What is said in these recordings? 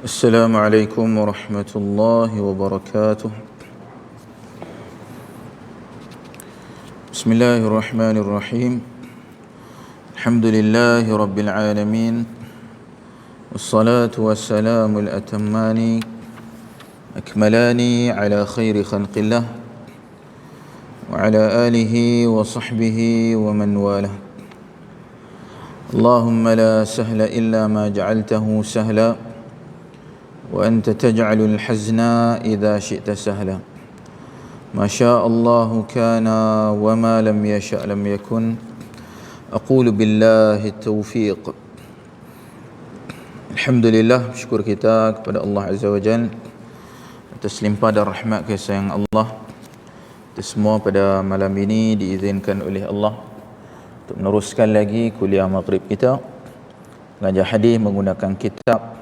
السلام عليكم ورحمة الله وبركاته. بسم الله الرحمن الرحيم. الحمد لله رب العالمين، والصلاة والسلام الأتمان أكملان على خير خلق الله وعلى آله وصحبه ومن والاه. اللهم لا سهل إلا ما جعلته سهلا وأنت تجعل الحزن إذا شئت سهلا. ما شاء الله كان وما لم يشأ لم يكن. أقول بالله التوفيق. Alhamdulillah, syukur kita kepada Allah Azza wa Jalla atas limpah dan rahmat kasih sayang Allah. Kita semua pada malam ini diizinkan oleh Allah untuk meneruskan lagi kuliah maghrib kita, belajar hadis menggunakan kitab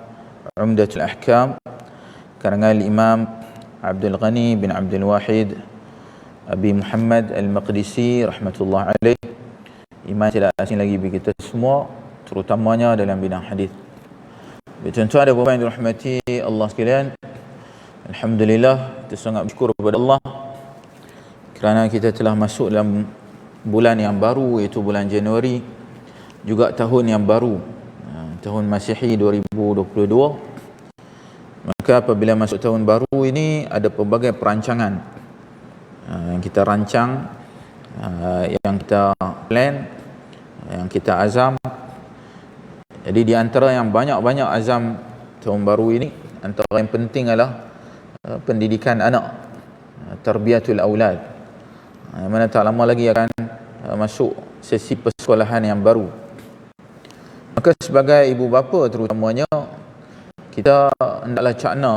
Umdatul Ahkam karangan Imam Abdul Ghani bin Abdul Wahid Abi Muhammad Al-Maqdisi rahmatullah alaih. Imam tidak asing lagi bagi kita semua, terutamanya dalam bidang hadis. Tuan-tuan dan puan yang dirahmati Allah sekalian, alhamdulillah, kita sangat bersyukur kepada Allah kerana kita telah masuk dalam bulan yang baru, iaitu bulan Januari, juga tahun yang baru, tahun Masihi 2022. Maka apabila masuk tahun baru ini, ada pelbagai perancangan yang kita rancang, yang kita plan, yang kita azam. Jadi di antara yang banyak-banyak azam tahun baru ini, antara yang penting adalah pendidikan anak, tarbiyatul aulad. Mana tak lama lagi akan masuk sesi persekolahan yang baru. Maka sebagai ibu bapa terutamanya, kita hendaklah cakna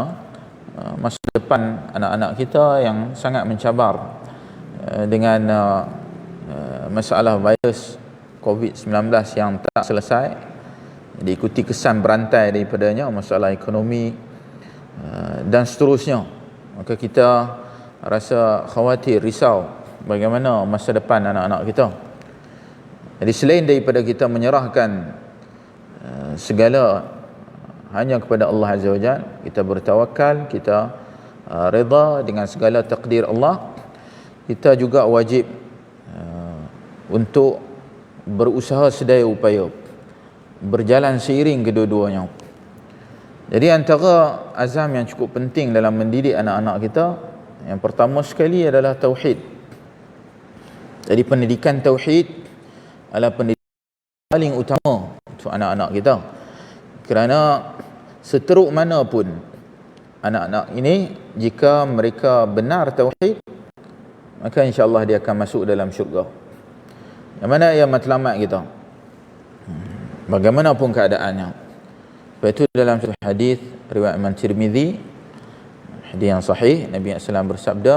masa depan anak-anak kita yang sangat mencabar dengan masalah virus COVID-19 yang tak selesai, diikuti kesan berantai daripadanya, masalah ekonomi dan seterusnya. Maka kita rasa khawatir, risau bagaimana masa depan anak-anak kita. Jadi selain daripada kita menyerahkan segala hanya kepada Allah Azza wa Jalla, kita bertawakal, kita redha dengan segala takdir Allah, kita juga wajib untuk berusaha sedaya upaya, berjalan seiring kedua-duanya. Jadi antara azam yang cukup penting dalam mendidik anak-anak kita, yang pertama sekali adalah tauhid. Jadi pendidikan tauhid adalah pendidikan paling utama untuk anak-anak kita. Kerana seteruk mana pun anak-anak ini, jika mereka benar tauhid, maka insya-Allah dia akan masuk dalam syurga. Yang mana ia matlamat kita, bagaimanapun keadaannya. Sebab itu dalam satu hadis riwayat Imam Tirmizi, hadis yang sahih, Nabi SAW bersabda,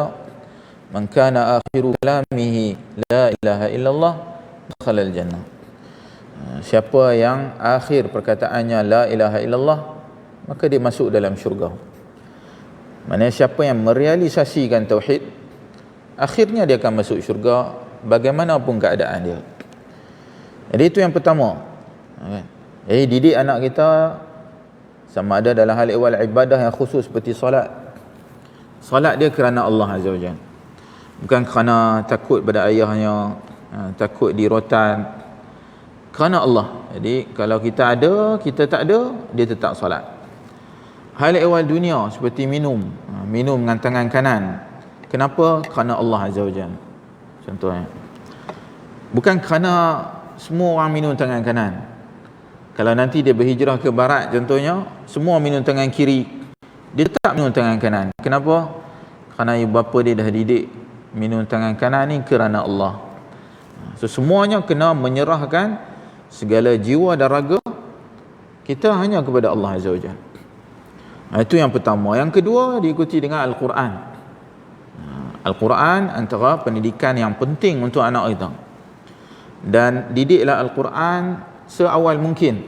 "Man kana akhiru kalamihi la ilaha illallah dakhala al-jannah." Siapa yang akhir perkataannya la ilaha illallah, maka dia masuk dalam syurga. Maksudnya siapa yang merealisasikan tauhid, akhirnya dia akan masuk syurga bagaimanapun keadaan dia. Jadi itu yang pertama. Jadi didik anak kita, sama ada dalam hal ihwal ibadah yang khusus seperti solat. Solat dia kerana Allah Azza wa Jalla, bukan kerana takut pada ayahnya, takut di rotan, kerana Allah. Jadi kalau kita ada, kita tak ada, dia tetap solat. Hal ehwal dunia seperti minum dengan tangan kanan, kenapa? Kerana Allah Azza wa Jalla. Contohnya, bukan kerana semua orang minum tangan kanan. Kalau nanti dia berhijrah ke barat contohnya, semua minum tangan kiri, dia tetap minum tangan kanan. Kenapa? Kerana ibu bapa dia dah didik minum tangan kanan ni kerana Allah. So semuanya kena menyerahkan segala jiwa dan raga kita hanya kepada Allah Azza wa Jalla. Itu yang pertama. Yang kedua, diikuti dengan Al-Quran. Al-Quran antara pendidikan yang penting untuk anak kita. Dan didiklah Al-Quran seawal mungkin.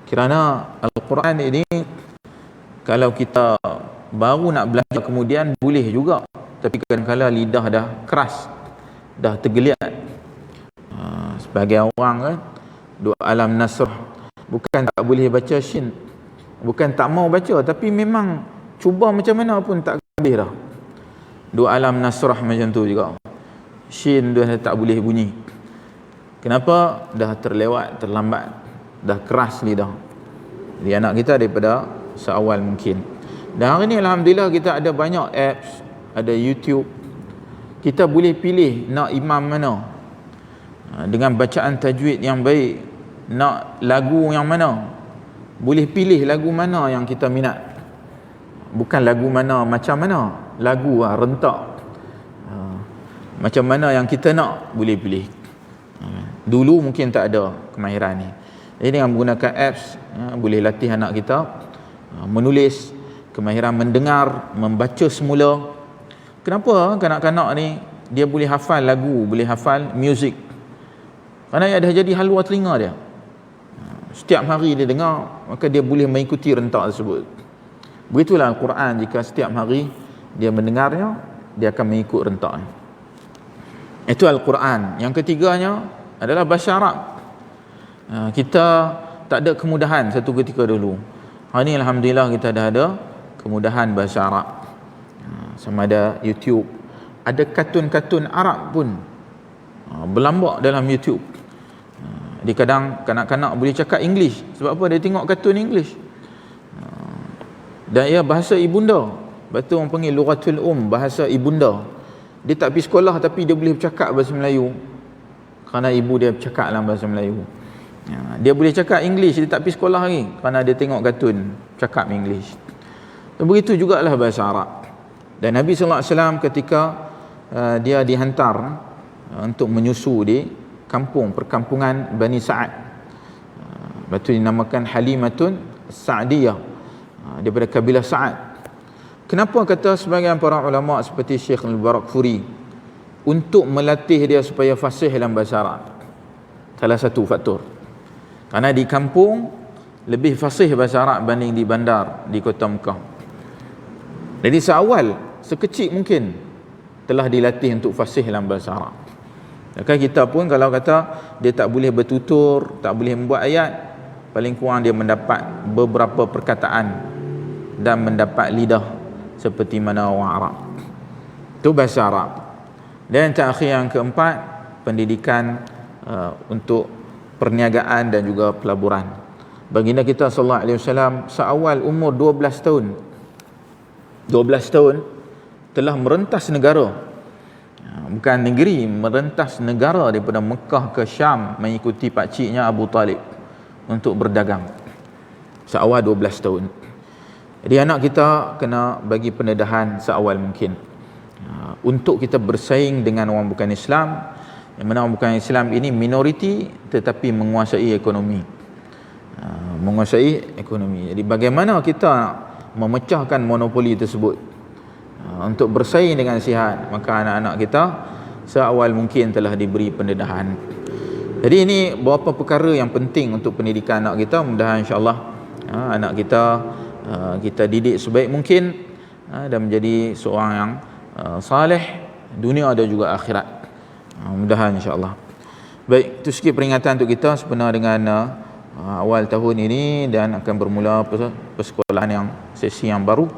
Kerana Al-Quran ini, kalau kita baru nak belajar kemudian boleh juga, tapi kadang-kadang lidah dah keras, dah tergeliat. Sebagai orang kan, dua alam nasr, bukan tak boleh baca shin, Bukan tak mau baca, tapi memang cuba macam mana pun tak habis dah. Dua alam nasrah macam tu juga. Shin dah tak boleh bunyi. Kenapa? Dah terlewat, terlambat, dah keras lidah. Jadi anak kita daripada seawal mungkin. Dan hari ni alhamdulillah kita ada banyak apps, ada YouTube. Kita boleh pilih nak imam mana, dengan bacaan tajwid yang baik, nak lagu yang mana, boleh pilih lagu mana yang kita minat. Bukan lagu mana macam mana, lagu rentak, macam mana yang kita nak, boleh pilih. Dulu mungkin tak ada kemahiran ni. Jadi dengan menggunakan apps, boleh latih anak kita menulis, kemahiran mendengar, membaca semula. Kenapa kanak-kanak ni dia boleh hafal lagu, boleh hafal muzik? Kerana ia dah jadi halwa telinga dia. Setiap hari dia dengar, maka dia boleh mengikuti rentak tersebut. Begitulah Al-Quran, jika setiap hari dia mendengarnya, dia akan mengikut rentaknya. Itu Al-Quran. Yang ketiganya adalah bahasa Arab. Kita tak ada kemudahan satu ketika dulu. Hari ni alhamdulillah kita dah ada kemudahan bahasa Arab. Sama ada YouTube, ada kartun-kartun Arab pun berlambak dalam YouTube. Di kadang kanak-kanak boleh cakap English. Sebab apa? Dia tengok kartun English. Dan ia bahasa ibunda. Betul orang panggil lughatul bahasa ibunda. Dia tak pergi sekolah tapi dia boleh bercakap bahasa Melayu kerana ibu dia bercakap dalam bahasa Melayu. Dia boleh cakap English, dia tak pergi sekolah lagi kerana dia tengok kartun cakap English. Dan begitu jugalah bahasa Arab. Dan Nabi SAW ketika dia dihantar untuk menyusu di perkampungan Bani Sa'ad, betul dinamakan Halimatun Sa'diyah, daripada kabilah Sa'ad. Kenapa kata sebahagian para ulama seperti Syekh Al-Barakfuri untuk melatih dia supaya fasih dalam bahasa Arab? Salah satu faktor, kerana di kampung lebih fasih bahasa Arab banding di bandar, di kota Mekah. Jadi seawal, sekecil mungkin telah dilatih untuk fasih dalam bahasa Arab. Maka kita pun kalau kata dia tak boleh bertutur, tak boleh membuat ayat, paling kurang dia mendapat beberapa perkataan dan mendapat lidah seperti mana orang Arab. Itu bahasa Arab. Dan terakhir yang keempat, pendidikan untuk perniagaan dan juga pelaburan. Baginda kita sallallahu alaihi wasallam seawal umur 12 tahun telah merentas negara. Bukan negeri, merentas negara daripada Mekah ke Syam mengikuti pakciknya Abu Talib untuk berdagang. Seawal 12 tahun. Jadi anak kita kena bagi pendedahan seawal mungkin, untuk kita bersaing dengan orang bukan Islam, yang mana orang bukan Islam ini minoriti tetapi menguasai ekonomi. Jadi bagaimana kita memecahkan monopoli tersebut untuk bersaing dengan sihat? Maka anak-anak kita seawal mungkin telah diberi pendedahan. Jadi ini beberapa perkara yang penting untuk pendidikan anak kita. Mudah-mudahan insya-Allah anak kita didik sebaik mungkin dan menjadi seorang yang saleh dunia dan juga akhirat. Mudah-mudahan insya-Allah. Baik, itu sikit peringatan untuk kita sebenar dengan awal tahun ini dan akan bermula persekolahan yang sesi yang baru.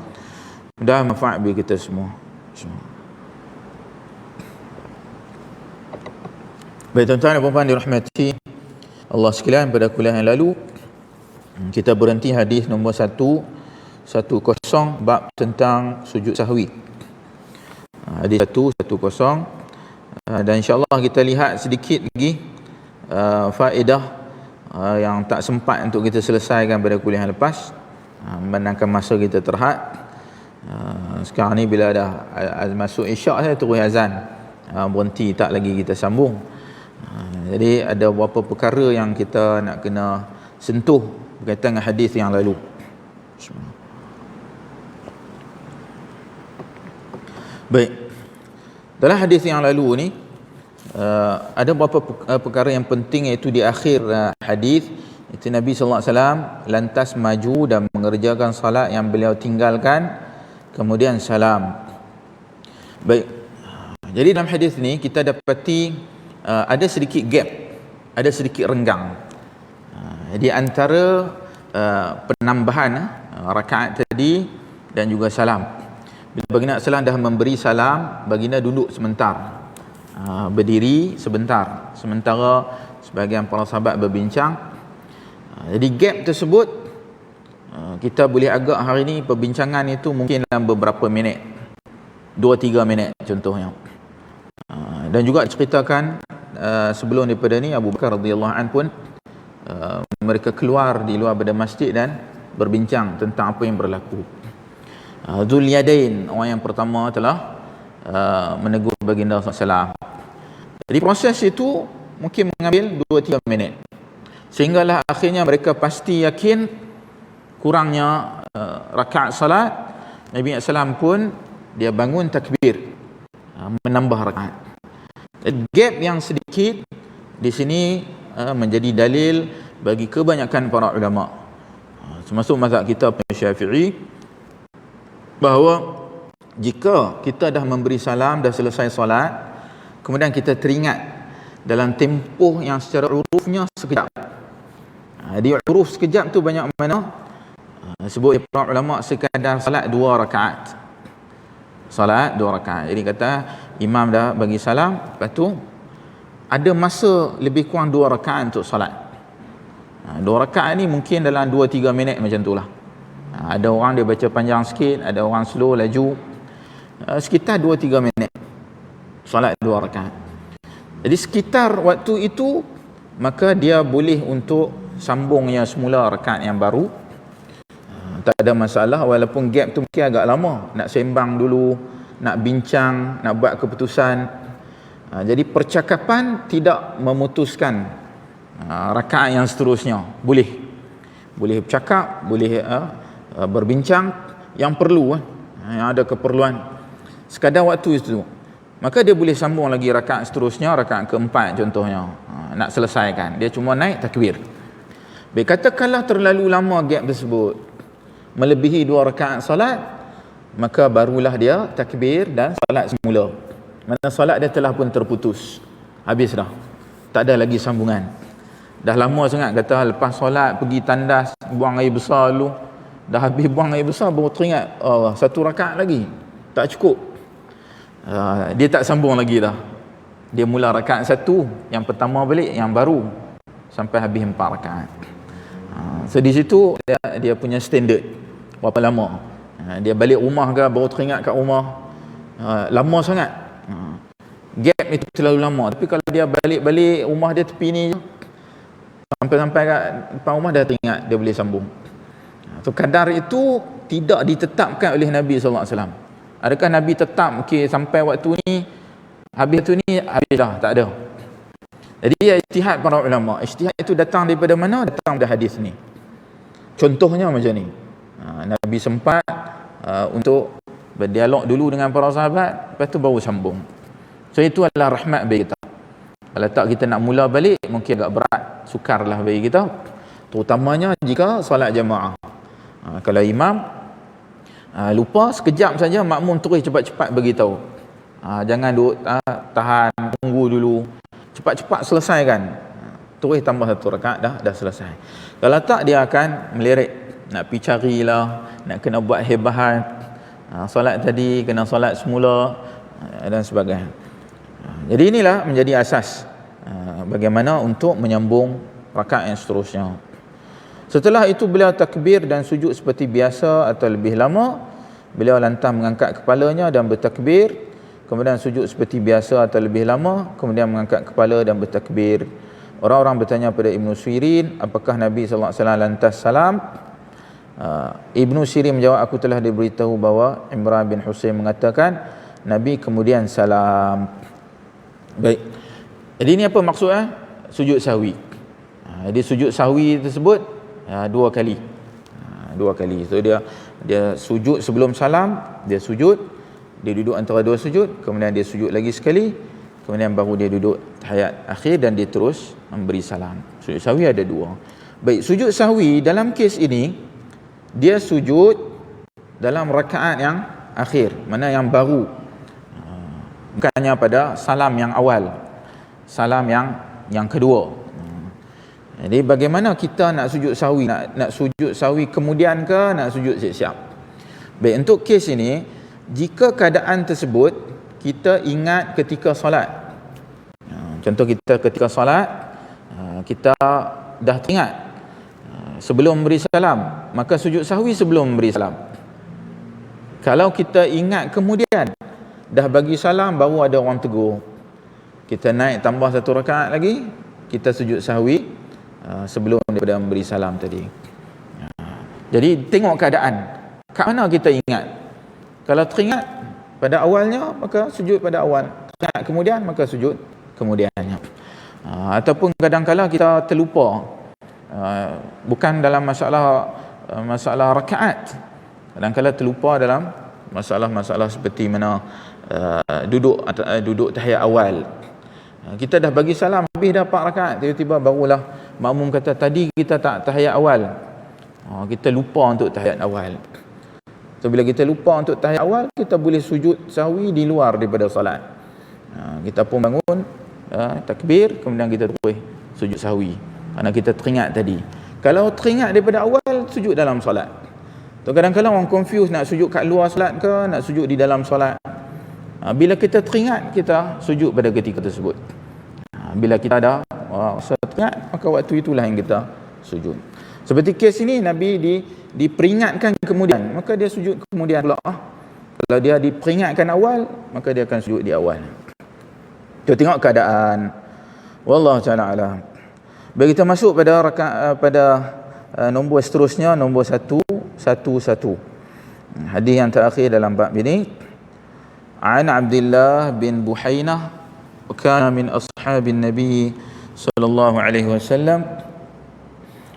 Mudah-mudahan manfaat bagi kita semua. Baik tuan-tuan dan puan-puan dirahmati Allah sekalian, pada kuliah yang lalu kita berhenti hadis nombor 110 bab tentang sujud sahwi. Hadis 110, dan insya-Allah kita lihat sedikit lagi faedah yang tak sempat untuk kita selesaikan pada kuliah yang lepas, memandangkan masa kita terhad. Sekarang ni bila dah masuk isyak saya terus azan, berhenti, tak lagi kita sambung. Jadi ada beberapa perkara yang kita nak kena sentuh berkaitan dengan hadis yang lalu. Baik, dalam hadis yang lalu ni ada beberapa perkara yang penting, iaitu di akhir hadis itu Nabi sallallahu alaihi wasallam lantas maju dan mengerjakan salat yang beliau tinggalkan, kemudian salam. Baik, jadi dalam hadis ni kita dapati ada sedikit gap, ada sedikit renggang di antara penambahan rakaat tadi dan juga salam. Bila baginda salam dah memberi salam, baginda duduk sebentar, berdiri sebentar, sementara sebahagian para sahabat berbincang. Jadi gap tersebut kita boleh agak hari ni perbincangan itu mungkin dalam beberapa minit, 2-3 minit contohnya. Dan juga ceritakan sebelum daripada ni Abu Bakar radhiyallahu anhu pun mereka keluar di luar pada masjid dan berbincang tentang apa yang berlaku. Dzul Yadain, orang yang pertama telah menegur baginda SAW. Jadi proses itu mungkin mengambil 2-3 minit, sehinggalah akhirnya mereka pasti yakin kurangnya rakaat salat. Nabi SAW pun dia bangun takbir, menambah rakaat. Gap yang sedikit di sini menjadi dalil bagi kebanyakan para ulama, termasuk mazhab kita Syafi'i, bahawa jika kita dah memberi salam, dah selesai solat, kemudian kita teringat dalam tempoh yang secara urufnya sekejap. Di uruf sekejap tu banyak mana sebut para ulama sekadar salat 2 rakaat. Salat 2 rakaat. Jadi kata imam dah bagi salam, lepas tu ada masa lebih kurang 2 rakaat untuk salat. 2 rakaat ni mungkin dalam 2-3 minit macam tu lah. Ada orang dia baca panjang sikit, ada orang slow laju, sekitar 2-3 minit solat 2 rakaat. Jadi sekitar waktu itu maka dia boleh untuk sambungnya semula rakaat yang baru. Tak ada masalah, walaupun gap tu mungkin agak lama, nak sembang dulu, nak bincang, nak buat keputusan. Jadi percakapan tidak memutuskan rakaat yang seterusnya. Boleh bercakap, boleh berbincang yang perlu, yang ada keperluan sekadar waktu itu, maka dia boleh sambung lagi rakaat seterusnya, rakaat keempat contohnya, nak selesaikan, dia cuma naik takbir. Baik, katakanlah terlalu lama gap tersebut, melebihi 2 rakaat salat, maka barulah dia takbir dan salat semula. Mana salat dia telah pun terputus, habis dah, tak ada lagi sambungan. Dah lama sangat, kata lepas solat pergi tandas, buang air besar dulu, dah habis buang air besar baru teringat, 1 rakaat lagi tak cukup. Dia tak sambung lagi dah, dia mula rakaat 1, yang pertama balik, yang baru sampai habis 4 rakaat. So di situ dia punya standard berapa lama. Dia balik rumah ke baru teringat kat rumah, lama sangat, gap itu terlalu lama. Tapi kalau dia balik rumah dia tepi ni je, sampai kat depan rumah dah teringat, dia boleh sambung. So kadar itu tidak ditetapkan oleh Nabi SAW. Adakah Nabi tetap sampai waktu ni, habis tu ni habis dah? Tak ada. Jadi ijtihad para ulama. Ijtihad itu datang daripada mana? Datang dari hadis ni. Contohnya macam ni, Nabi sempat untuk berdialog dulu dengan para sahabat, lepas tu baru sambung. So itu adalah rahmat bagi kita. Kalau tak kita nak mula balik mungkin agak berat, sukarlah bagi kita, terutamanya jika solat jemaah. Kalau imam lupa sekejap saja, makmum terus cepat-cepat beritahu. Jangan duduk tahan, tunggu dulu, cepat-cepat selesaikan. Terus tambah 1 rakaat, dah selesai. Kalau tak dia akan melirik, nak pergi carilah, nak kena buat hebahan, solat tadi kena solat semula, dan sebagainya. Jadi inilah menjadi asas bagaimana untuk menyambung rakaat yang seterusnya. Setelah itu beliau takbir dan sujud seperti biasa atau lebih lama. Beliau lantas mengangkat kepalanya dan bertakbir, kemudian sujud seperti biasa atau lebih lama, kemudian mengangkat kepala dan bertakbir. Orang-orang bertanya pada Ibnu Sirin, apakah Nabi SAW lantas salam? Ibnu Sirin menjawab, aku telah diberitahu bahawa Imran bin Husain mengatakan Nabi kemudian salam. Baik, jadi ini apa maksudnya? Sujud sahwi. Jadi sujud sahwi tersebut 2 kali. 2 kali. So dia sujud sebelum salam, dia sujud, dia duduk antara 2 sujud, kemudian dia sujud lagi sekali, kemudian baru dia duduk tahiyat akhir dan dia terus memberi salam. Sujud sahwi ada 2. Baik, sujud sahwi dalam kes ini dia sujud dalam rakaat yang akhir, mana yang baru, bukannya pada salam yang awal, salam yang kedua. Jadi bagaimana kita nak sujud sahwi? Nak sujud sahwi kemudian ke nak sujud siap-siap? Baik, untuk kes ini, jika keadaan tersebut kita ingat ketika solat. Contoh kita ketika solat, kita dah teringat sebelum memberi salam, maka sujud sahwi sebelum memberi salam. Kalau kita ingat kemudian dah bagi salam baru ada orang tegur, kita naik tambah satu rakaat lagi, kita sujud sahwi sebelum daripada memberi salam tadi. Jadi tengok keadaan, kat mana kita ingat. Kalau teringat pada awalnya, maka sujud pada awal. Teringat kemudian, maka sujud kemudiannya. Ataupun kadang-kadang kita terlupa, bukan dalam masalah rakaat, kadang-kadang terlupa dalam masalah-masalah seperti mana duduk tahiyat awal. Kita dah bagi salam, habis dah 4 rakaat, tiba-tiba barulah makmum kata tadi kita tak tahiyat awal. Kita lupa untuk tahiyat awal. So bila kita lupa untuk tahiyat awal, kita boleh sujud sahwi di luar daripada salat. Kita pun bangun, takbir, kemudian kita terus sujud sahwi kerana kita teringat tadi. Kalau teringat daripada awal, sujud dalam salat. So kadang-kadang orang confuse nak sujud kat luar salat ke nak sujud di dalam salat. Bila kita teringat, kita sujud pada ketika tersebut. Bila kita dah teringat, maka waktu itulah yang kita sujud. Seperti kes ini, Nabi diperingatkan kemudian, maka dia sujud kemudian pula. Kalau dia diperingatkan awal, maka dia akan sujud di awal. Kita tengok keadaan. Wallahu ta'ala alam. Baik, kita masuk pada nombor seterusnya, nombor 111. Hadis yang terakhir dalam bab ini. An Abdullah bin Buhainah, kana min ashabin Nabi sallallahu alaihi wasallam,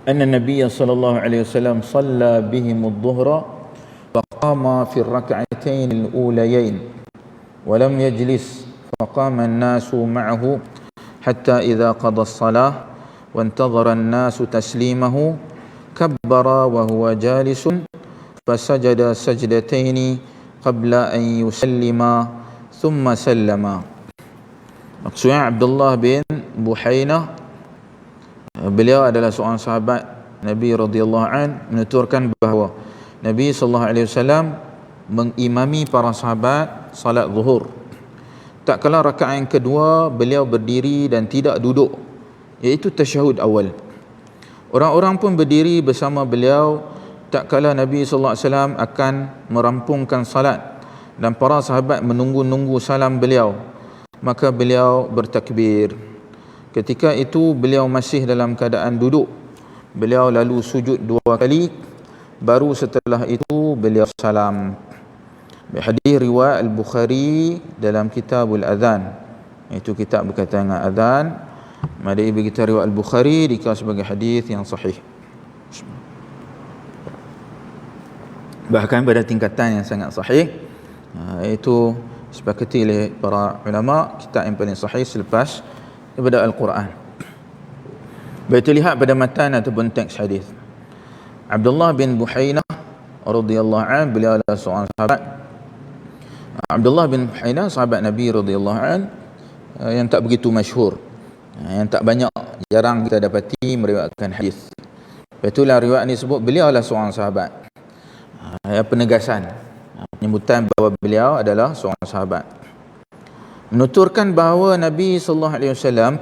anna Nabiy sallallahu alaihi wasallam shalla bihim adh-dhuhra faqama fi ar-rak'atayn al-ulayayn wa lam yajlis faqama an-nasu ma'ahu hatta idha qada as-salah wa intadhara an-nasu taslimahu kabbara wa huwa jalisun fasajada sajdatayn qabla an yusallima thumma sallama. Maksudnya Abdullah bin Buhainah, beliau adalah seorang sahabat Nabi radhiyallahu an, menuturkan bahawa Nabi sallallahu alaihi wasallam mengimami para sahabat salat zuhur. Tak kala rakaat yang kedua beliau berdiri dan tidak duduk, iaitu tasyahud awal. Orang-orang pun berdiri bersama beliau tak kala Nabi sallallahu alaihi wasallam akan merampungkan salat dan para sahabat menunggu-nunggu salam beliau, maka beliau bertakbir. Ketika itu beliau masih dalam keadaan duduk. Beliau lalu sujud 2 kali, baru setelah itu beliau salam. Hadis riwayat Al-Bukhari dalam Kitabul Adhan, itu kitab berkaitan dengan azan. Mada bagi kita riwayat Al-Bukhari dikatakan sebagai hadis yang sahih. Bahkan pada tingkatan yang sangat sahih, iaitu disepakati oleh para ulama, kitab yang paling sahih selepas daripada Al-Quran. Baik, terlihat pada matan ataupun teks hadis. Abdullah bin Buhainah radhiyallahu anhu, beliau adalah seorang sahabat. Abdullah bin Buhainah sahabat Nabi radhiyallahu anhu yang tak begitu masyhur, yang tak banyak, jarang kita dapati meriwayatkan hadis. Itulah riwayat ini sebut beliau adalah seorang sahabat. Penegasan, penyebutan bahawa beliau adalah seorang sahabat. Menuturkan bahawa Nabi sallallahu alaihi wasallam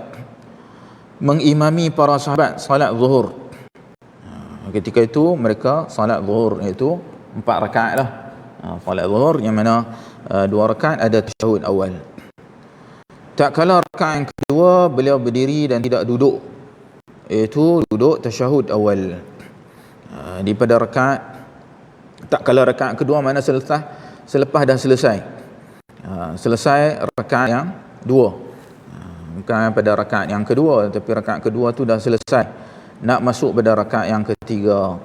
mengimami para sahabat salat zuhur. Ketika itu mereka salat zuhur, iaitu 4 rakaat lah. Salat zuhur yang mana 2 rakaat ada tasyahud awal. Tak kala rakaat yang kedua beliau berdiri dan tidak duduk, iaitu duduk tasyahud awal. Daripada rakaat, tak kala rakaat kedua mana selepas dah selesai. Selesai rakaat yang 2. Bukan pada rakaat yang kedua, tapi rakaat kedua tu dah selesai, nak masuk pada rakaat yang ketiga.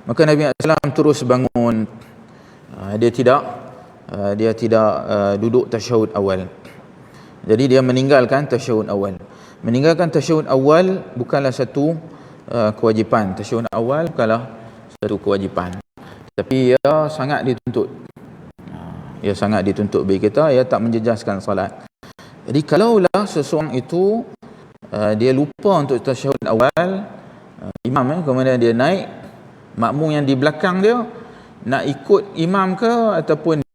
Maka Nabi SAW terus bangun. Dia tidak duduk tasyahud awal. Jadi dia meninggalkan tasyahud awal. Meninggalkan tasyahud awal bukanlah satu kewajipan. Tasyahud awal bukanlah satu kewajipan, tapi ia sangat dituntut. Ia sangat dituntut bagi kita, ia tak menjejaskan salat. Jadi kalaulah seseorang itu dia lupa untuk tasyahud awal, imam kemudian dia naik, makmum yang di belakang dia nak ikut imam ke ataupun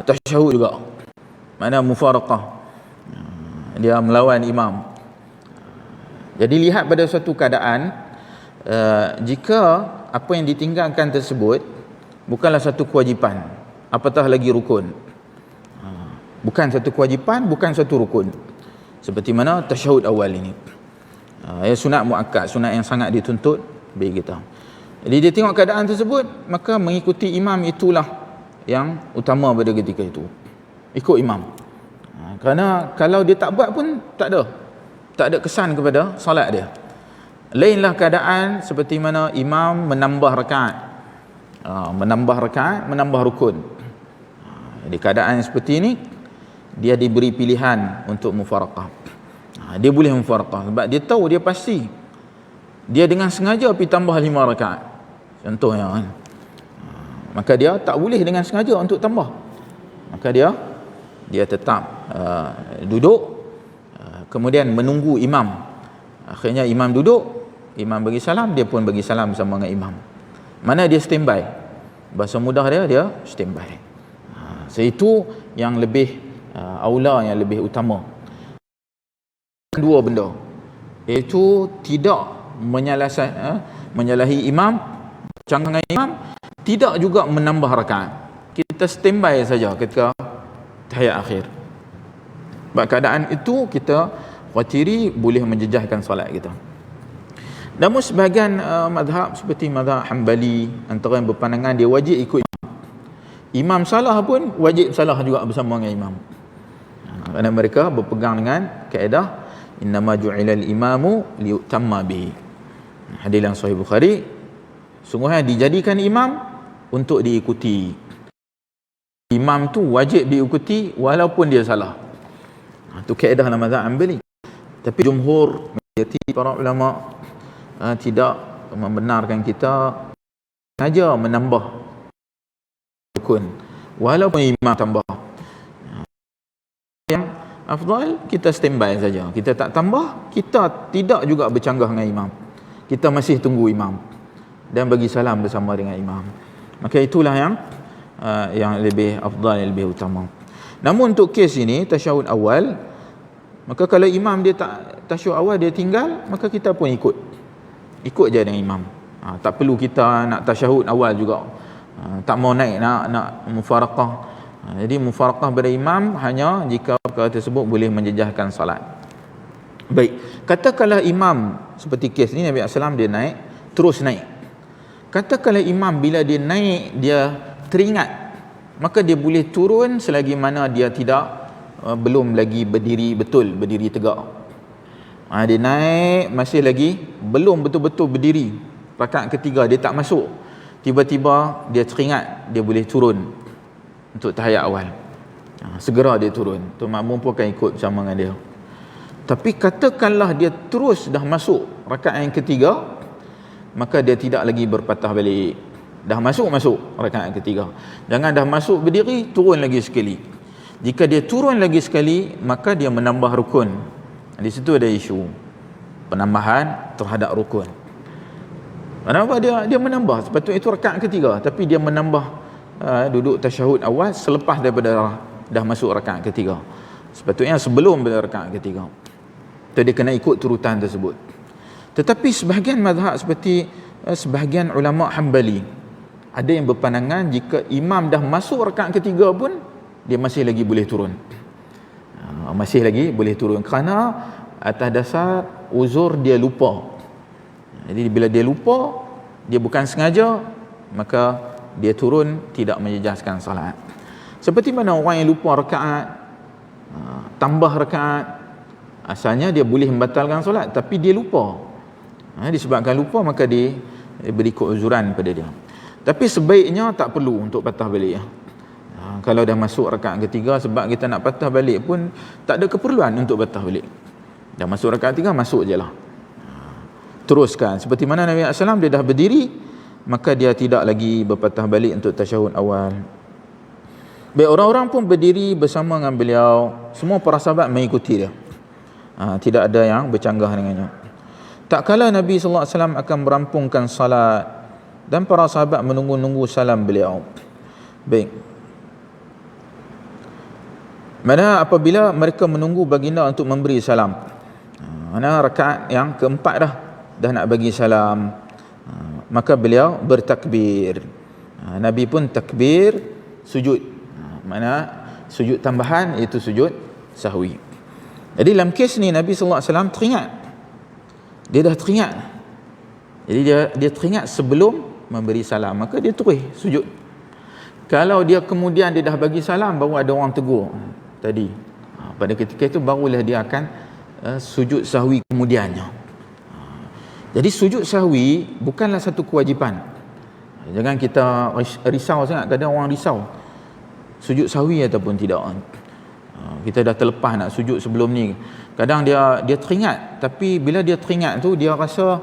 tasyahud juga, mana mufaraqah, dia melawan imam. Jadi lihat pada suatu keadaan, jika apa yang ditinggalkan tersebut bukanlah satu kewajipan, apatah lagi rukun, bukan satu kewajipan, bukan satu rukun, seperti mana tasyahud awal ini, sunat muakkad, sunat yang sangat dituntut bagi kita. Jadi dia tengok keadaan tersebut, maka mengikuti imam itulah yang utama pada ketika itu, ikut imam. Kerana kalau dia tak buat pun tak ada kesan kepada solat dia. Lainlah keadaan seperti mana imam menambah rakaat, menambah rukun. Jadi keadaan seperti ini dia diberi pilihan untuk mufaraqah. Dia boleh mufaraqah sebab dia tahu, dia pasti dia dengan sengaja pergi tambah 5 rakaat contohnya kan. Maka dia tak boleh dengan sengaja untuk tambah, maka dia tetap duduk, kemudian menunggu imam. Akhirnya imam duduk, imam bagi salam, dia pun bagi salam bersama dengan imam. Mana dia standby, bahasa mudah dia standby. So itu yang lebih aula, yang lebih utama. Dua benda, iaitu tidak menyalahi imam, canggangan imam, tidak juga menambah rakaat. Kita standby saja ketika tahiyat akhir. Sebab keadaan itu kita khawatiri boleh menjejaskan solat kita. Namun sebahagian mazhab seperti mazhab Hanbali, antara yang berpandangan dia wajib ikut imam. Imam salah pun wajib salah juga bersama dengan imam. Kerana mereka berpegang dengan kaedah innama ju'ilal imamu liyutamma bihi. Hadis yang sahih Bukhari, sungguhnya dijadikan imam untuk diikuti. Imam tu wajib diikuti walaupun dia salah. Itu kaedah dalam mazhab Hanbali. Tapi jumhur majoriti para ulama tidak membenarkan kita saja menambah rukun walaupun imam tambah. Yang afdal kita standby saja, kita tak tambah, kita tidak juga bercanggah dengan imam, kita masih tunggu imam dan bagi salam bersama dengan imam. Maka itulah yang lebih afdal, yang lebih utama. Namun untuk kes ini tasyahud awal, maka kalau imam dia tak tasyahud awal, dia tinggal, maka kita pun ikut je dengan imam. Tak perlu kita nak tasyahud awal juga, tak mau naik nak mufaraqah. Jadi mufaraqah pada imam hanya jika perkara tersebut boleh menjejaskan salat. Baik, katakanlah imam seperti kes ni, Nabi SAW dia naik, terus naik. Katakanlah imam bila dia naik dia teringat, maka dia boleh turun selagi mana dia belum lagi berdiri betul, berdiri tegak. Dia naik masih lagi belum betul-betul berdiri, rakaat ketiga dia tak masuk, tiba-tiba dia teringat dia boleh turun untuk tahiyat awal, segera dia turun, tu makmum pun akan ikut bersama dengan dia. Tapi katakanlah dia terus dah masuk rakaat yang ketiga, maka dia tidak lagi berpatah balik, dah masuk rakaat ketiga. Jangan dah masuk berdiri turun lagi sekali. Jika dia turun lagi sekali, maka dia menambah rukun. Di situ ada isu penambahan terhadap rukun. Kenapa dia menambah? Sepatutnya itu rakaat ketiga, tapi dia menambah duduk tasyahud awal selepas daripada dah masuk rakaat ketiga. Sepatutnya sebelum rakaat ketiga. So dia kena ikut turutan tersebut. Tetapi sebahagian mazhab seperti sebahagian ulama Hanbali, ada yang berpandangan jika imam dah masuk rakaat ketiga pun dia masih lagi boleh turun. Masih lagi boleh turun kerana atas dasar uzur dia lupa. Jadi bila dia lupa, dia bukan sengaja, maka dia turun tidak menjejaskan salat. Seperti mana orang yang lupa rakaat, tambah rakaat, asalnya dia boleh membatalkan solat, tapi dia lupa. Disebabkan lupa, maka dia beri keuzuran pada dia. Tapi sebaiknya tak perlu untuk patah balik. Kalau dah masuk rakaat ketiga, sebab kita nak patah balik pun tak ada keperluan untuk patah balik. Dah masuk rakaat ketiga, masuk je lah, teruskan. Seperti mana Nabi SAW dia dah berdiri, maka dia tidak lagi berpatah balik untuk tasyahud awal. Baik, orang-orang pun berdiri bersama dengan beliau, semua para sahabat mengikuti dia. Tidak ada yang bercanggah dengannya. Tak kala Nabi sallallahu alaihi wasallam akan merampungkan salat dan para sahabat menunggu-nunggu salam beliau. Baik. Mana apabila mereka menunggu baginda untuk memberi salam. Mana rakaat yang keempat dah nak bagi salam. Maka beliau bertakbir. Nabi pun takbir sujud. Mana sujud tambahan iaitu sujud sahwi. Jadi dalam kes ni Nabi sallallahu alaihi wasallam teringat. Dia dah teringat. Jadi dia teringat sebelum memberi salam, maka dia terus sujud. Kalau dia kemudian dia dah bagi salam baru ada orang tegur tadi, pada ketika itu barulah dia akan sujud sahwi kemudiannya. Jadi sujud sahwi bukanlah satu kewajipan. Jangan kita risau sangat, kadang orang risau sujud sahwi ataupun tidak. Kita dah terlepas nak sujud sebelum ni. Kadang dia teringat, tapi bila dia teringat tu dia rasa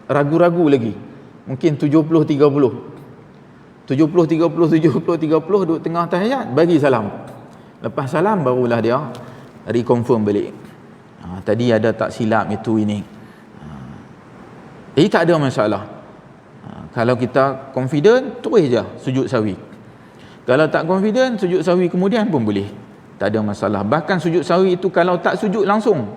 ragu-ragu lagi. Mungkin 70-30 duduk tengah tahiyat, bagi salam. Lepas salam barulah dia reconfirm balik. Tadi ada tak silap itu ini. Jadi tak ada masalah. Kalau kita confident, terus je sujud sahwi. Kalau tak confident, sujud sahwi kemudian pun boleh. Tak ada masalah. Bahkan sujud sahwi itu kalau tak sujud langsung,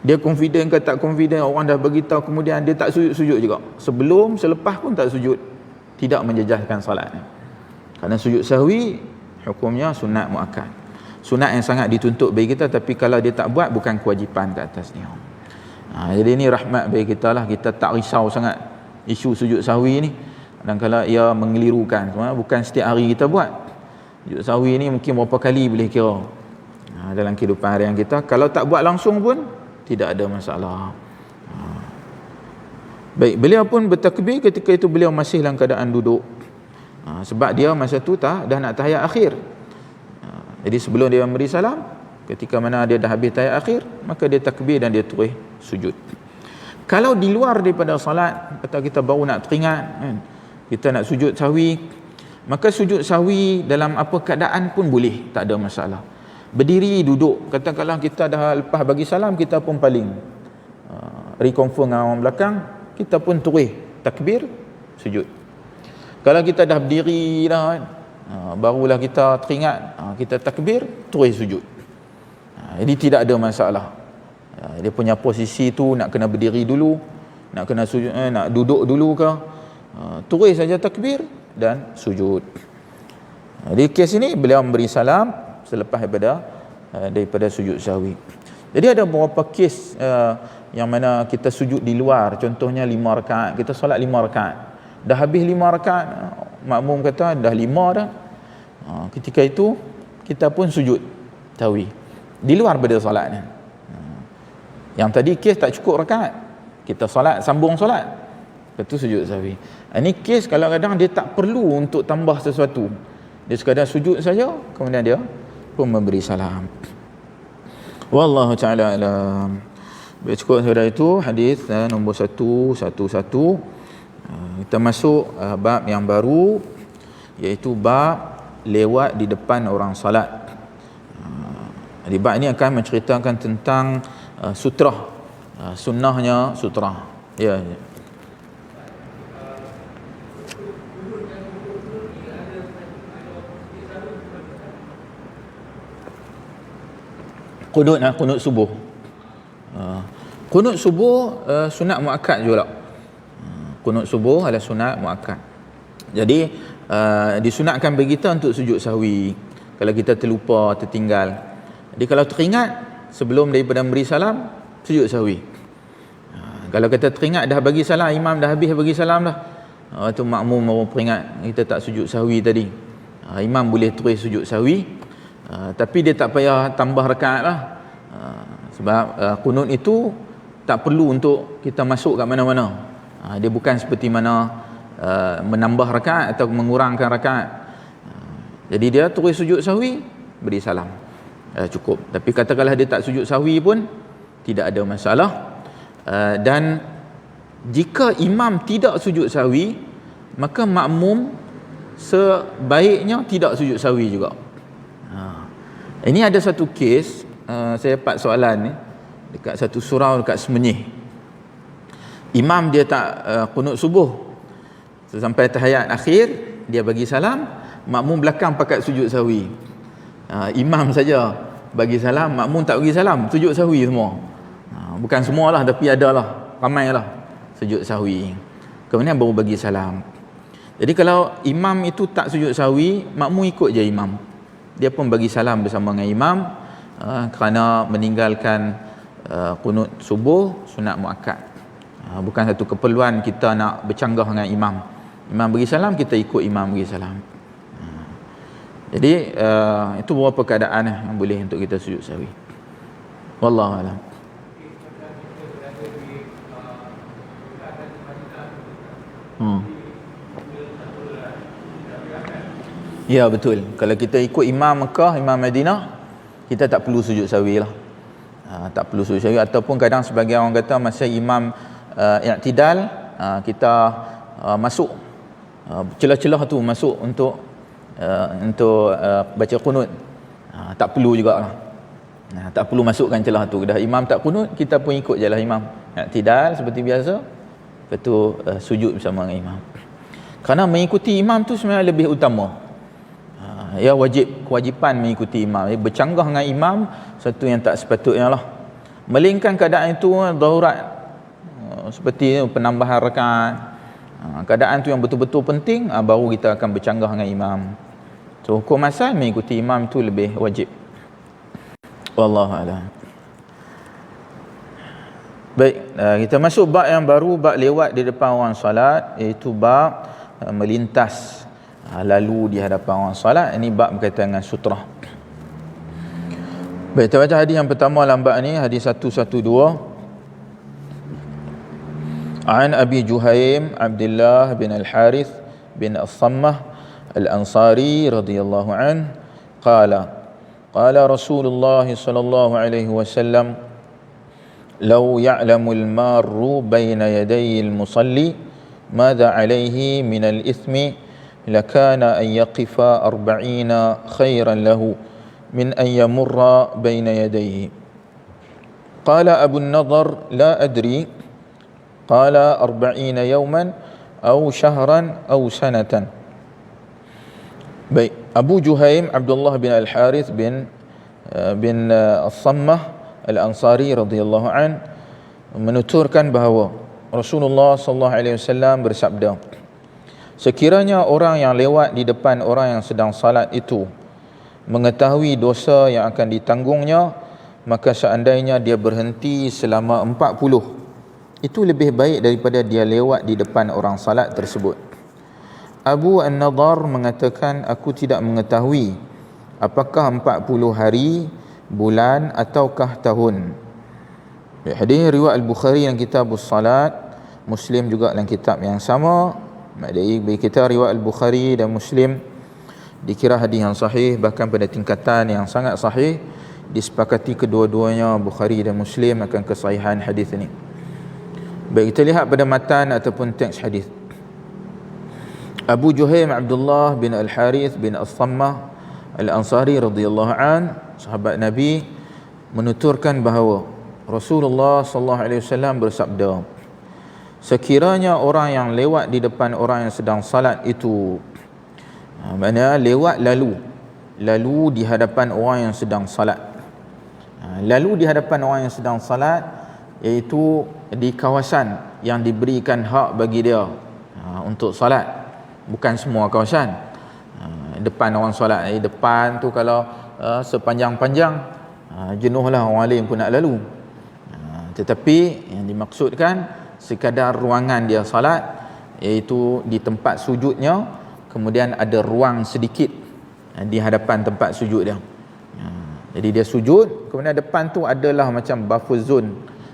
dia confident ke tak confident, orang dah bagi tahu kemudian dia tak sujud juga. Sebelum, selepas pun tak sujud. Tidak menjejaskan salat. Kerana sujud sahwi hukumnya sunat muakkad. Sunat yang sangat dituntut bagi kita, tapi kalau dia tak buat bukan kewajipan ke atas dia. Jadi ini rahmat bagi kita lah, kita tak risau sangat isu sujud sahwi ni. Dan kalau ia mengelirukan, bukan setiap hari kita buat. Sujud sahwi ni mungkin berapa kali boleh kira dalam kehidupan harian kita. Kalau tak buat langsung pun tidak ada masalah. Baik, beliau pun bertakbir ketika itu beliau masih dalam keadaan duduk. Sebab dia masa tu dah nak tahiyat akhir. Jadi sebelum dia memberi salam, ketika mana dia dah habis tahiyat akhir, maka dia takbir dan dia terus sujud. Kalau di luar daripada salat, kata kita baru nak teringat kan, kita nak sujud sahwi, maka sujud sahwi dalam apa keadaan pun boleh, tak ada masalah. Berdiri, duduk, katakanlah kita dah lepas bagi salam, kita pun paling reconfirm dengan orang belakang, kita pun terus takbir sujud. Kalau kita dah berdiri dah, barulah kita teringat, kita takbir terus sujud. Jadi tidak ada masalah. Dia punya posisi tu nak kena berdiri dulu, nak kena sujud, nak duduk dulu ke, terus saja takbir dan sujud. Di kes ini beliau memberi salam selepas daripada sujud sahwi. Jadi ada beberapa kes yang mana kita sujud di luar, contohnya 5 rakaat, kita solat 5 rakaat, dah habis 5 rakaat, makmum kata dah 5 dah, ketika itu kita pun sujud sahwi di luar pada solat ni. Yang tadi kes tak cukup rakaat, kita solat, sambung solat, itu sujud sahwi. Ini kes kalau kadang dia tak perlu untuk tambah sesuatu, dia sekadar sujud saja kemudian dia pun memberi salam. Wallahu ta'ala alam. Cukup saudara itu hadis nombor 111. Kita masuk bab yang baru, iaitu bab lewat di depan orang salat. Di bab ini akan menceritakan tentang sutrah, sunnahnya sutrah. Ya. Qunut subuh. Qunut subuh sunat muakkad juga. Qunut subuh adalah sunat muakkad. Jadi disunatkan bagi kita untuk sujud sahwi kalau kita terlupa, tertinggal. Jadi kalau teringat sebelum daripada memberi salam, sujud sahwi. Kalau kita teringat dah bagi salam, imam dah habis bagi salam dah, tu makmum baru peringat kita tak sujud sahwi tadi, imam boleh terus sujud sahwi, tapi dia tak payah tambah rakaat lah. Sebab qunut itu tak perlu untuk kita masuk kat mana-mana. Dia bukan seperti mana menambah rakaat atau mengurangkan rakaat. Jadi dia terus sujud sahwi, beri salam, cukup. Tapi katakanlah dia tak sujud sahwi pun tidak ada masalah. Dan jika imam tidak sujud sahwi, maka makmum sebaiknya tidak sujud sahwi juga. Ini ada satu kes saya dapat soalan ni dekat satu surau dekat Semenyih. Imam dia tak qunut subuh. Sampai tahiyat akhir dia bagi salam, makmum belakang pakat sujud sahwi. Imam saja bagi salam, makmum tak bagi salam, sujud sahwi semua. Bukan semualah tapi adalah, ramailah sujud sahwi. Kemudian baru bagi salam. Jadi kalau imam itu tak sujud sahwi, makmum ikut je imam. Dia pun bagi salam bersama dengan imam kerana meninggalkan qunut subuh sunat muakkad. Bukan satu keperluan kita nak bercanggah dengan imam. Imam bagi salam, kita ikut imam bagi salam. Jadi itu beberapa keadaan yang boleh untuk kita sujud sahwi. Wallahu a'lam. Ya betul. Kalau kita ikut imam Mekah, imam Madinah, kita tak perlu sujud sahwi lah. Tak perlu sujud sahwi. Ataupun kadang sebagian orang kata masa imam i'tidal, kita masuk celah-celah tu masuk untuk baca qunut. Tak perlu jugalah. Tak perlu masukkan celah tu. Dah imam tak qunut, kita pun ikut je lah imam. I'tidal seperti biasa. Lepas tu sujud bersama dengan imam. Kerana mengikuti imam tu sebenarnya lebih utama. Ya kewajipan mengikuti imam. Bercanggah dengan imam satu yang tak sepatutnya lah. Melainkan keadaan itu darurat, seperti penambahan rakaat, keadaan tu yang betul-betul penting, baru kita akan bercanggah dengan imam. So hukum asal mengikuti imam itu lebih wajib. Wallahu a'lam. Baik, kita masuk bab yang baru, bab lewat di depan orang solat, iaitu bab melintas lalu di hadapan orang solat. Ini bab berkaitan dengan sutrah. Baik, kita baca hadis yang pertama dalam bab ni, hadis 112. An Abi Juhaim Abdullah bin Al-Harith bin As-Sammah Al-Ansari radhiyallahu an qala Rasulullah sallallahu alaihi wasallam law ya'lamu al-marru bayna yaday al-musalli madha alayhi min al-ithmi lakana an yaqifa 40 khairan lahu min an yamurra bayna yadayhi. Qala Abu an-Nadhr la adri qala 40 yawman aw shahran aw sanatan. Baik, Abu Juhaim Abdullah bin Al-Harith bin As-Sammah Al-Ansari radhiyallahu an menuturkan bahawa Rasulullah sallallahu alaihi wasallam bersabda, sekiranya orang yang lewat di depan orang yang sedang salat itu mengetahui dosa yang akan ditanggungnya, maka seandainya dia berhenti selama 40, itu lebih baik daripada dia lewat di depan orang salat tersebut. Abu An-Nadhr mengatakan, aku tidak mengetahui apakah 40 hari, bulan ataukah tahun. Hadis riwayat Al-Bukhari dalam kitab As-Salat, Muslim juga dalam kitab yang sama. Bagi kita riwayat Al-Bukhari dan Muslim dikira hadis yang sahih, bahkan pada tingkatan yang sangat sahih. Disepakati kedua-duanya, Bukhari dan Muslim, akan kesahihan hadis ini. Baik, kita lihat pada matan ataupun teks hadis. Abu Juhaim Abdullah bin Al-Harith bin As-Sammah Al-Ansari radhiyallahu an, sahabat Nabi, menuturkan bahawa Rasulullah sallallahu alaihi wasallam bersabda, sekiranya orang yang lewat di depan orang yang sedang salat itu, maknanya lewat lalu di hadapan orang yang sedang salat. Lalu di hadapan orang yang sedang salat, iaitu di kawasan yang diberikan hak bagi dia untuk salat. Bukan semua kawasan. Depan orang solat, depan tu kalau sepanjang-panjang, jenuhlah orang lain pun nak lalu. Tetapi yang dimaksudkan sekadar ruangan dia salat, iaitu di tempat sujudnya, kemudian ada ruang sedikit di hadapan tempat sujud dia. Jadi dia sujud, kemudian depan tu adalah macam buffer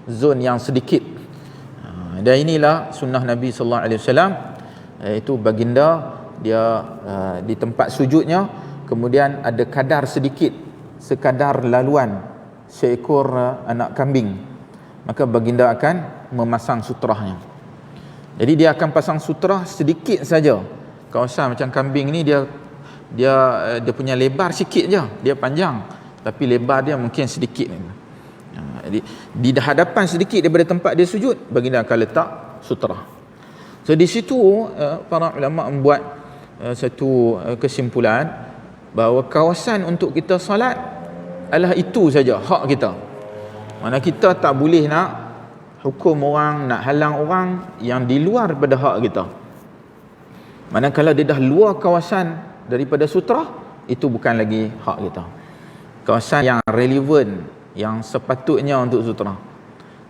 zone yang sedikit. Dan inilah sunnah Nabi sallallahu alaihi wasallam, iaitu baginda dia di tempat sujudnya, kemudian ada kadar sedikit, sekadar laluan seekor anak kambing, maka baginda akan memasang sutrahnya. Jadi dia akan pasang sutrah sedikit saja. Kawasan macam kambing ni dia punya lebar sikit je, dia panjang, tapi lebar dia mungkin sedikit. Jadi di hadapan sedikit daripada tempat dia sujud, baginda akan letak sutra. So di situ para ulama membuat satu kesimpulan bahawa kawasan untuk kita solat adalah itu saja hak kita. Mana kita tak boleh nak hukum orang, nak halang orang yang di luar daripada hak kita. Manakala dia dah luar kawasan daripada sutra, itu bukan lagi hak kita. Kawasan yang relevan, yang sepatutnya untuk sutra.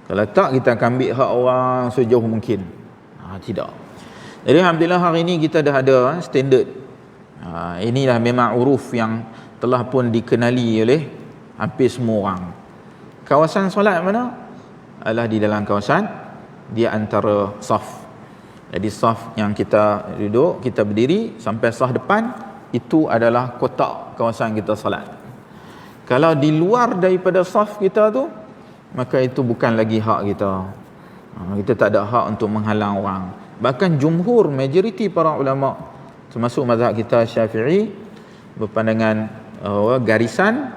Kalau tak, kita akan ambil hak orang sejauh mungkin. Tidak. Jadi alhamdulillah hari ini kita dah ada standard. Inilah memang uruf yang telah pun dikenali oleh hampir semua orang. Kawasan solat mana? Adalah di dalam kawasan di antara saf. Jadi saf yang kita duduk, kita berdiri sampai saf depan, itu adalah kotak kawasan kita solat. Kalau di luar daripada saf kita tu, maka itu bukan lagi hak kita. Kita tak ada hak untuk menghalang orang. Bahkan jumhur, majoriti para ulama, termasuk mazhab kita Syafi'i, berpandangan garisan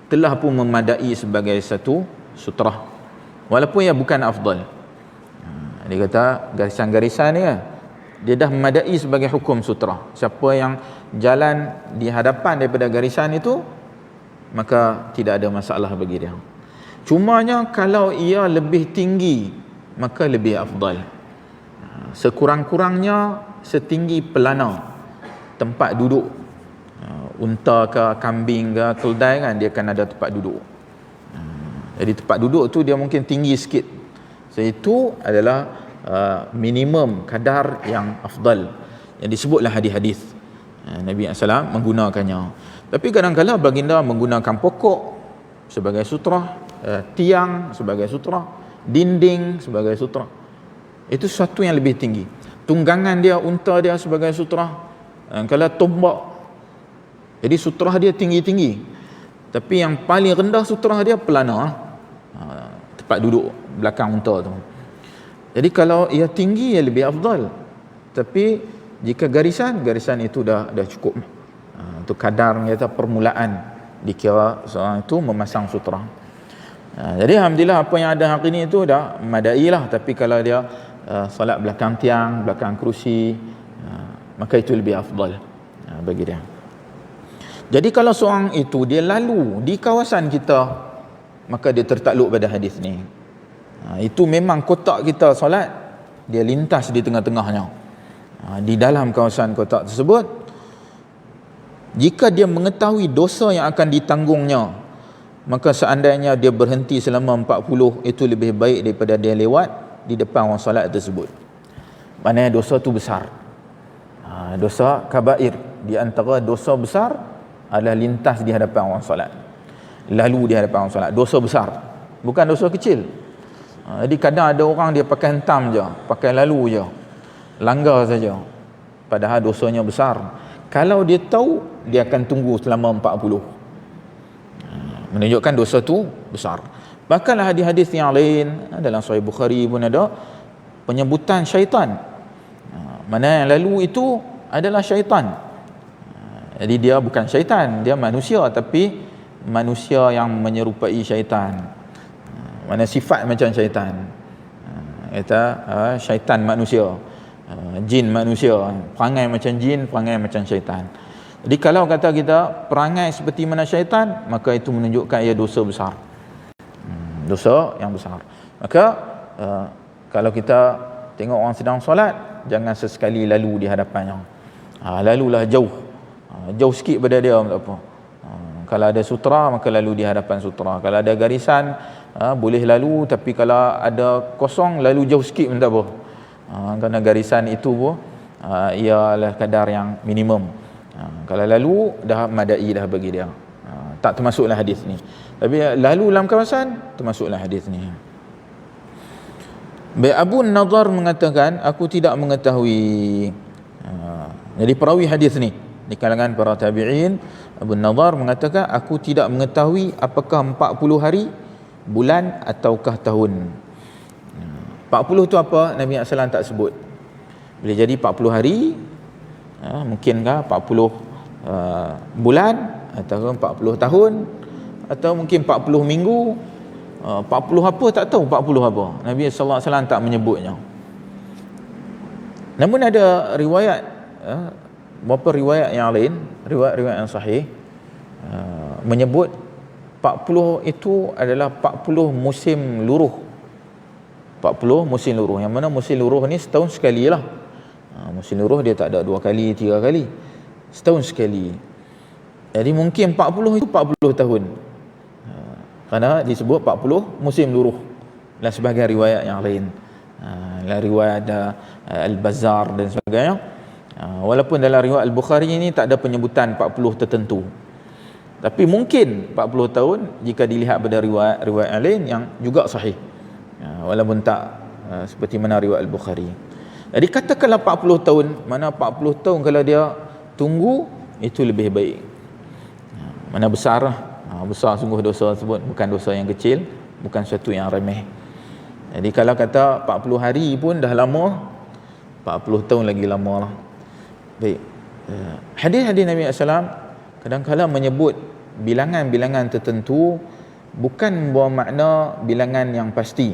telah pun memadai sebagai satu sutrah, walaupun ia bukan afdal. Dia kata garisan-garisan ni dia dah memadai sebagai hukum sutrah. Siapa yang jalan di hadapan daripada garisan itu, maka tidak ada masalah bagi dia. Cumanya kalau ia lebih tinggi, maka lebih afdal. Sekurang-kurangnya setinggi pelana tempat duduk. Unta ke, kambing ke, keldai kan, dia akan ada tempat duduk. Jadi tempat duduk tu dia mungkin tinggi sikit. So itu adalah minimum kadar yang afdal, yang disebutlah hadis-hadis Nabi SAW menggunakannya. Tapi kadang-kadang baginda menggunakan pokok sebagai sutra, tiang sebagai sutra, dinding sebagai sutra. Itu sesuatu yang lebih tinggi. Tunggangan dia, unta dia sebagai sutra. Kalau tombak, jadi sutra dia tinggi-tinggi. Tapi yang paling rendah sutra dia pelana, tempat duduk belakang unta tu. Jadi kalau ia tinggi, ia lebih afdal. Tapi jika garisan itu dah cukup. Untuk kadar kata permulaan dikira seorang itu memasang sutra. Jadi alhamdulillah apa yang ada hari ini itu dah memadai lah. Tapi kalau dia solat belakang tiang, belakang kerusi, maka itu lebih afdal bagi dia. Jadi kalau seorang itu dia lalu di kawasan kita, maka dia tertakluk pada hadis ni. Itu memang kotak kita solat, dia lintas di tengah-tengahnya. Di dalam kawasan kotak tersebut, jika dia mengetahui dosa yang akan ditanggungnya, maka seandainya dia berhenti selama 40, itu lebih baik daripada dia lewat di depan orang solat tersebut. Maknanya dosa tu besar. Dosa kabair, di antara dosa besar adalah lintas di hadapan orang solat. Lalu di hadapan orang solat, dosa besar, bukan dosa kecil. Jadi kadang ada orang dia pakai hentam je, pakai lalu je, langgar saja, padahal dosanya besar. Kalau dia tahu, dia akan tunggu selama 40. Menunjukkan dosa tu besar. Bahkan hadis-hadis yang lain dalam Sahih Bukhari pun ada penyebutan syaitan. Mana yang lalu itu adalah syaitan. Jadi dia bukan syaitan, dia manusia, tapi manusia yang menyerupai syaitan. Mana sifat macam syaitan. Kata syaitan manusia, jin manusia, perangai macam jin, perangai macam syaitan. Jadi kalau kata kita perangai seperti mana syaitan, maka itu menunjukkan ia dosa besar. Dosa yang besar. Maka kalau kita tengok orang sedang solat, jangan sesekali lalu di hadapannya. Lalulah jauh. Jauh sikit pada dia, tak apa. Kalau ada sutra, maka lalu di hadapan sutra. Kalau ada garisan, boleh lalu, tapi kalau ada kosong, lalu jauh sikit pun tak apa. Kerana garisan itu pun ialah kadar yang minimum. Kalau lalu, dah madai dah bagi dia. Tak termasuklah hadis ni. Tapi lalu dalam kawasan, termasuklah hadis ni. Abu Nadhar mengatakan, aku tidak mengetahui. Jadi perawi hadis ni di kalangan para tabi'in, Abu Nadhar mengatakan, aku tidak mengetahui apakah 40 hari, bulan ataukah tahun. 40 tu apa? Nabi SAW tak sebut. Boleh jadi 40 hari, mungkinkah 40 bulan, atau 40 tahun, atau mungkin 40 minggu, 40 apa tak tahu 40 apa. Nabi sallallahu alaihi wasallam tak menyebutnya. Namun ada riwayat, beberapa riwayat yang lain, riwayat yang sahih, menyebut 40 itu adalah 40 musim luruh. 40 musim luruh, yang mana musim luruh ni setahun sekali lah. Musim luruh dia tak ada 2 kali, 3 kali, setahun sekali. Jadi mungkin 40 itu 40 tahun, kerana disebut 40 musim luruh. Dan sebagai riwayat yang lain, riwayat Al-Bazzar dan sebagainya. Walaupun dalam riwayat Al-Bukhari ini tak ada penyebutan 40 tertentu, tapi mungkin 40 tahun jika dilihat pada riwayat yang lain yang juga sahih, walaupun tak seperti mana riwayat Al-Bukhari. Jadi katakanlah 40 tahun, mana 40 tahun kalau dia tunggu itu lebih baik. Mana besar lah, besar sungguh dosa tersebut, bukan dosa yang kecil, bukan sesuatu yang remeh. Jadi kalau kata 40 hari pun dah lama, 40 tahun lagi lama lah. Baik, hadis-hadis Nabi SAW kadang-kadang menyebut bilangan-bilangan tertentu bukan membawa makna bilangan yang pasti,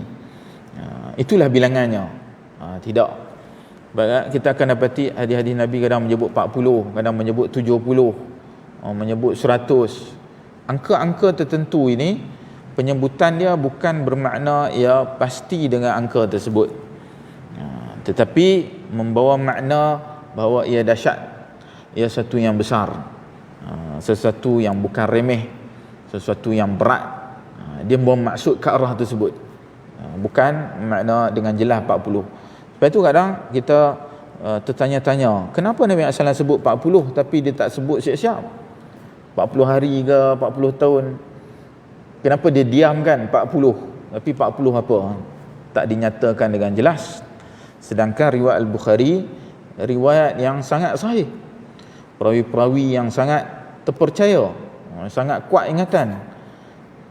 itulah bilangannya, tidak. Kita akan dapati hadis-hadis Nabi kadang menyebut 40, kadang menyebut 70, menyebut 100. Angka-angka tertentu ini penyebutan dia bukan bermakna ia pasti dengan angka tersebut, tetapi membawa makna bahawa ia dahsyat, ia sesuatu yang besar, sesuatu yang bukan remeh, sesuatu yang berat. Dia membawa maksud ke arah tersebut, bukan makna dengan jelas 40. Sebab itu kadang kita tertanya-tanya, kenapa Nabi SAW sebut 40 tapi dia tak sebut siap-siap 40 hari ke 40 tahun. Kenapa dia diamkan 40, tapi 40 apa tak dinyatakan dengan jelas. Sedangkan riwayat Al-Bukhari riwayat yang sangat sahih, perawi-perawi yang sangat terpercaya, sangat kuat ingatan.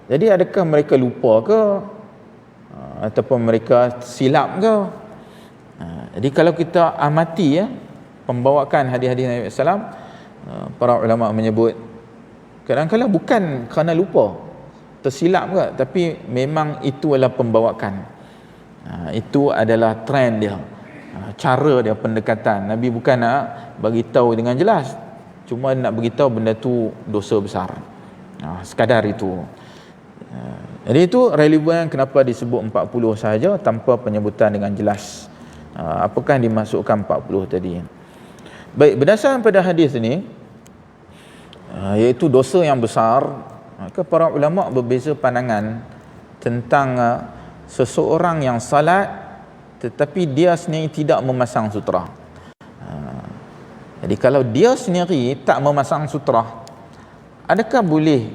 Jadi adakah mereka lupa ke, ataupun mereka silap ke? Jadi kalau kita amati pembawaan hadis-hadis Nabi SAW, para ulama menyebut kadang-kadang bukan kerana lupa, tersilap ke, tapi memang itu adalah pembawaan. Itu adalah trend dia, cara dia, pendekatan. Nabi bukan nak bagi tahu dengan jelas, cuma nak bagi tahu benda tu dosa besar, sekadar itu. Jadi itu relevan kenapa disebut 40 sahaja tanpa penyebutan dengan jelas apakah yang dimasukkan 40 tadi. Baik, berdasarkan pada hadis ini, iaitu dosa yang besar, maka para ulama berbeza pandangan tentang seseorang yang salat tetapi dia sendiri tidak memasang sutra. Jadi kalau dia sendiri tak memasang sutra, adakah boleh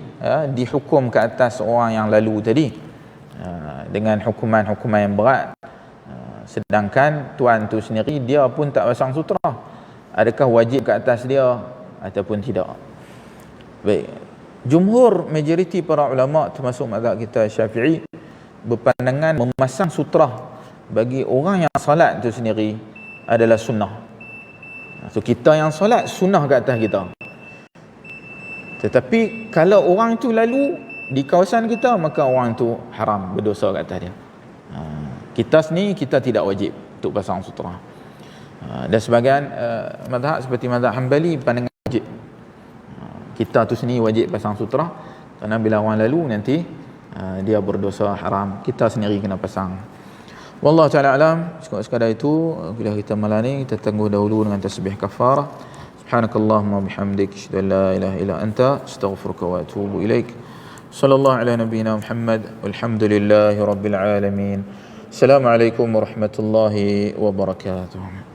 dihukum ke atas orang yang lalu tadi dengan hukuman-hukuman yang berat, sedangkan tuan tu sendiri dia pun tak pasang sutra? Adakah wajib ke atas dia ataupun tidak? Baik, jumhur majoriti para ulama termasuk mazhab kita Syafi'i berpandangan memasang sutra bagi orang yang salat itu sendiri adalah sunnah. So kita yang salat sunnah ke atas kita. Tetapi kalau orang itu lalu di kawasan kita, maka orang itu haram, berdosa ke atas dia. Kita sendiri kita tidak wajib untuk pasang sutra. Dan sebahagian mazhab seperti mazhab Hanbali pandangan wajib. Kita tu sendiri wajib pasang sutra, kerana bila orang lalu nanti dia berdosa haram, kita sendiri kena pasang. Wallahu ta'ala alam. Sekadar itu bila kita malam ni kita tunggu dahulu dengan tasbih kafarah. Subhanakallahumma bihamdik, asyhadu an la ilaha illa anta, astaghfiruka wa atubu ilaik. Sallallahu ala nabiyyina Muhammad, walhamdulillahi rabbil alamin. Assalamualaikum warahmatullahi wabarakatuh.